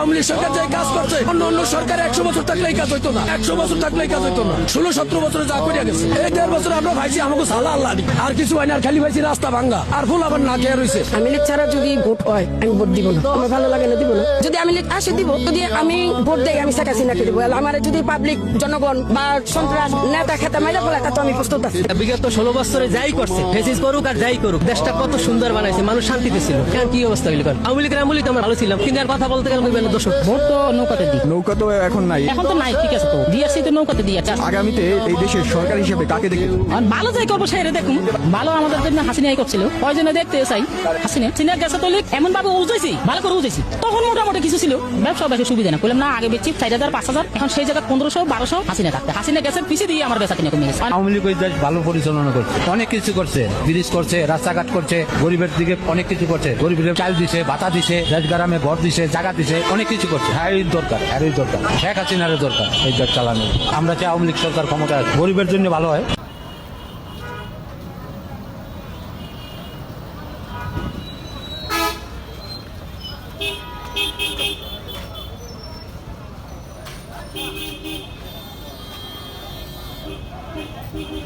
আওয়ামী লীগ সরকার যে কাজ করছে অন্য অন্য সরকার 100 বছর থাকলে এই কাজ হইতো না, 100 বছর থাকলে এই কাজ হইতো না। 16-17 বছরে যা করিয়া গেছে, এই 1.5 বছর আমরা ভাইছি আমাকে সালা আল্লাহ আর কিছু হয় না, আর খালি ভাইছি রাস্তা ভাঙ্গা আর ফুল আবার না খেয়ে রয়েছে। আওয়ামী লীগ ছাড়া যদি ভোট হয় আমি ভোট দিব না, আমার ভালো লাগে না, দিব না। যদি আওয়ামী লীগ আসে দিব, যদি আমি ভোট দেই আমি শেখ হাসিনাকে দিব। আমার যদি পাবলিক জনগণ বা সন্ত্রাস নেতা খেতা মাইরা বলে তা তো আমি প্রস্তুত আছি। বিগত 16 বছরে যাই করছে, ফেসিস করুক আর যাই করুক, দেশটা কত সুন্দর বানাইছে, মানুষ শান্তিতে ছিল। কেন কি অবস্থা হইল? আওয়ামী লীগের আমলি তো আমরা ভালো ছিলাম, কিন্তু আর কথা বলতে গেলে কইবেন দোষ। ভোট তো নৌকাতে দিই, নৌকা তো এখন নাই, এখন তো নাই, ঠিক আছে তো দিয়েছি তো নৌকাতে দিয়ে। আগামীতে এই দেশের সরকার হিসেবে কাকে দেখে? আর ভালো যাই করবো সেরে দেখুন, ভালো আমাদের জন্য হাসিনাই করছিল, কয়জনে দেখতে চাই হাসিনা গেছে তো এমন ভাবে উজেছি, ভালো করে উজেছি। তখন মোটামুটি কিছু ছিল, ব্যবসা বেশি সুবিধা না, বললাম না আগে বেচি 4,000 5,000, এখন সেই জায়গায় 1500 1200 হাসিনা থাকতে, হাসিনা গেছে পিছিয়ে দিয়ে আমার বেচা কিনে কমে গেছে। আওয়ামী লীগ ওই দেশ ভালো পরিচালনা করছে, অনেক কিছু করছে, ব্রিজ করছে, রাস্তাঘাট করছে, গরিবের দিকে অনেক কিছু করছে, গরিবের চাল দিছে, ভাতা দিছে, দেশ গ্রামে ঘর দিছে, জায়গা দিছে, অনেক কিছু করছে। হ্যাঁ দরকার, দরকার শেখ হাসিনার দরকার এই দেশ চালানো। আমরা চাই আওয়ামী লীগ সরকার ক্ষমতায় গরিবের জন্য ভালো হয়।